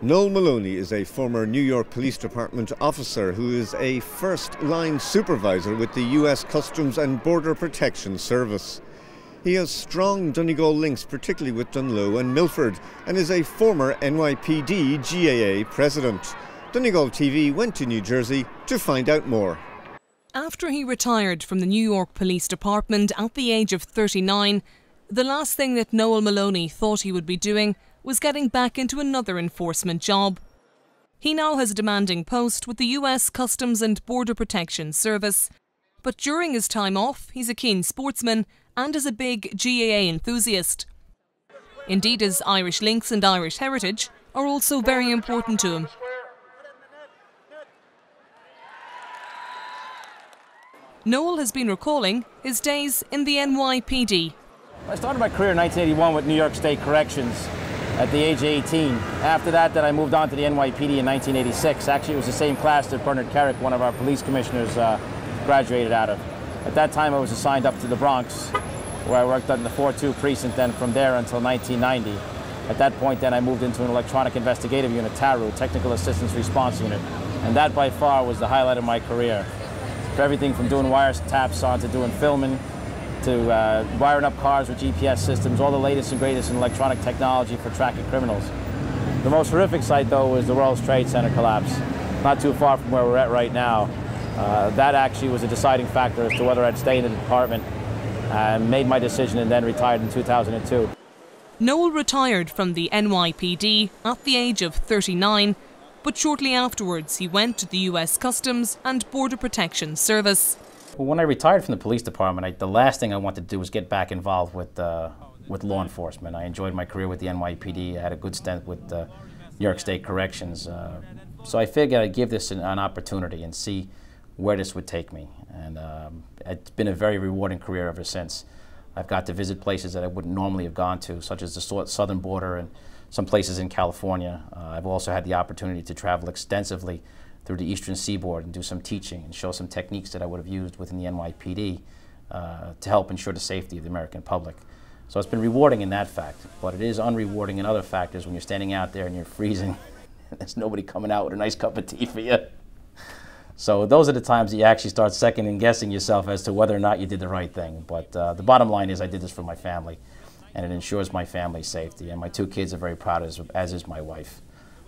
Noel Moloney is a former New York Police Department officer who is a first-line supervisor with the US Customs and Border Protection Service. He has strong Donegal links, particularly with Dunloe and Milford, and is a former NYPD GAA president. Donegal TV went to New Jersey to find out more. After he retired from the New York Police Department at the age of 39, the last thing that Noel Moloney thought he would be doing was getting back into another enforcement job. He now has a demanding post with the US Customs and Border Protection Service. But during his time off, he's a keen sportsman and is a big GAA enthusiast. Indeed, his Irish links and Irish heritage are also very important to him. Noel has been recalling his days in the NYPD. I started my career in 1981 with New York State Corrections at the age of 18. After that, I moved on to the NYPD in 1986. Actually, it was the same class that Bernard Carrick, one of our police commissioners, graduated out of. At that time, I was assigned up to the Bronx, where I worked in the 4-2 precinct, then from there until 1990. At that point, then I moved into an electronic investigative unit, TARU, Technical Assistance Response Unit. And that, by far, was the highlight of my career. For everything from doing wiretaps on to doing filming, to wiring up cars with GPS systems, all the latest and greatest in electronic technology for tracking criminals. The most horrific sight, though, was the World Trade Center collapse, not too far from where we're at right now. That actually was a deciding factor as to whether I'd stay in the department, and made my decision and then retired in 2002. Noel retired from the NYPD at the age of 39, but shortly afterwards he went to the US Customs and Border Protection Service. Well, when I retired from the police department, the last thing I wanted to do was get back involved with law enforcement. I enjoyed my career with the NYPD. I had a good stint with New York State Corrections. So I figured I'd give this an opportunity and see where this would take me. And it's been a very rewarding career ever since. I've got to visit places that I wouldn't normally have gone to, such as the southern border and some places in California. I've also had the opportunity to travel extensively through the eastern seaboard and do some teaching and show some techniques that I would have used within the NYPD to help ensure the safety of the American public. So it's been rewarding in that fact, but it is unrewarding in other factors when you're standing out there and you're freezing and there's nobody coming out with a nice cup of tea for you. So those are the times that you actually start second guessing yourself as to whether or not you did the right thing. But the bottom line is I did this for my family, and it ensures my family's safety. And my 2 kids are very proud, as is my wife,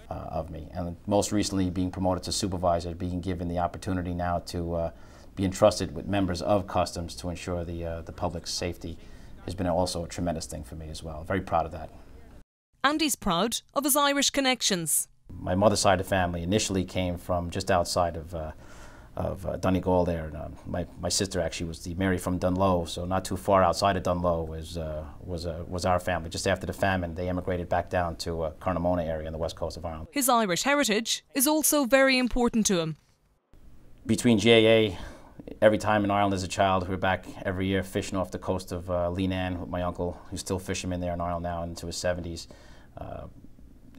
of me. And most recently being promoted to supervisor, being given the opportunity now to be entrusted with members of Customs to ensure the public's safety has been also a tremendous thing for me as well. Very proud of that. And he's proud of his Irish connections. My mother's side of the family initially came from just outside of Donegal there. My sister actually was married from Dunloe, so not too far outside of Dunloe was our family. Just after the famine, they emigrated back down to Carnamona area on the west coast of Ireland. His Irish heritage is also very important to him. Between GAA, every time in Ireland as a child, we were back every year fishing off the coast of Leenane with my uncle, who's still fisherman there in Ireland now into his 70s.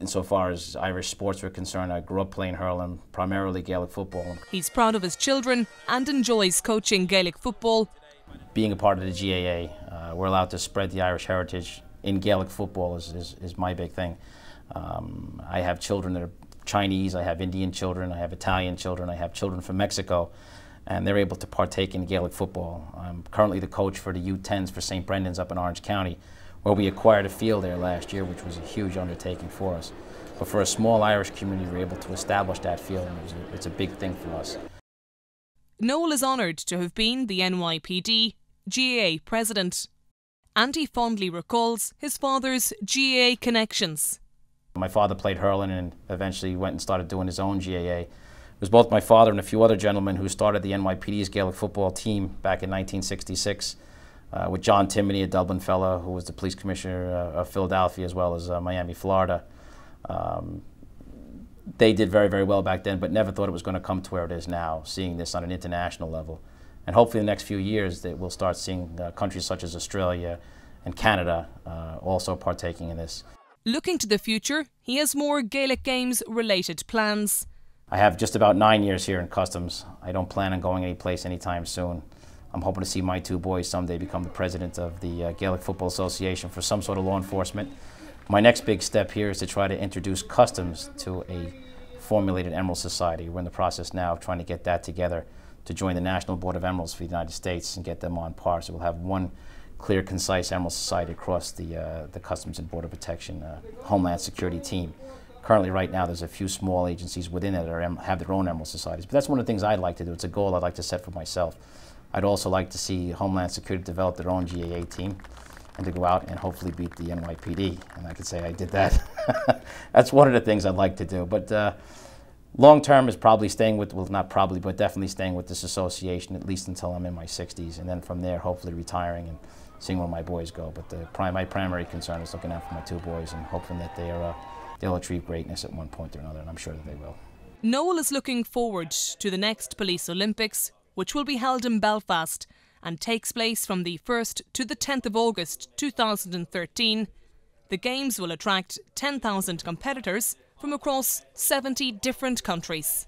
Insofar as Irish sports were concerned, I grew up playing hurling, primarily Gaelic football. He's proud of his children and enjoys coaching Gaelic football. Being a part of the GAA, we're allowed to spread the Irish heritage in Gaelic football is my big thing. I have children that are Chinese, I have Indian children, I have Italian children, I have children from Mexico, and they're able to partake in Gaelic football. I'm currently the coach for the U10s for St. Brendan's up in Orange County, where we acquired a field there last year, which was a huge undertaking for us. But for a small Irish community, we were able to establish that field, and it's a big thing for us. Noel is honoured to have been the NYPD GAA president, and he fondly recalls his father's GAA connections. My father played hurling and eventually went and started doing his own GAA. It was both my father and a few other gentlemen who started the NYPD's Gaelic football team back in 1966. With John Timoney, a Dublin fellow who was the police commissioner of Philadelphia as well as Miami, Florida. They did very, very well back then, but never thought it was going to come to where it is now, seeing this on an international level. And hopefully in the next few years that we'll start seeing countries such as Australia and Canada also partaking in this. Looking to the future, he has more Gaelic Games related plans. I have just about 9 years here in Customs. I don't plan on going any place anytime soon. I'm hoping to see my 2 boys someday become the president of the Gaelic Football Association for some sort of law enforcement. My next big step here is to try to introduce customs to a formulated Emerald Society. We're in the process now of trying to get that together to join the National Board of Emeralds for the United States and get them on par. So we'll have one clear, concise Emerald Society across the Customs and Border Protection Homeland Security team. Currently, right now, there's a few small agencies within it that have their own Emerald Societies. But that's one of the things I'd like to do. It's a goal I'd like to set for myself. I'd also like to see Homeland Security develop their own GAA team and to go out and hopefully beat the NYPD. And I could say I did that. That's one of the things I'd like to do. But long term is probably staying with, well, not probably, but definitely staying with this association at least until I'm in my 60s. And then from there, hopefully retiring and seeing where my boys go. But my primary concern is looking out for my two boys and hoping that they'll achieve greatness at one point or another, and I'm sure that they will. Noel is looking forward to the next Police Olympics, which will be held in Belfast and takes place from the 1st to the 10th of August 2013. The Games will attract 10,000 competitors from across 70 different countries.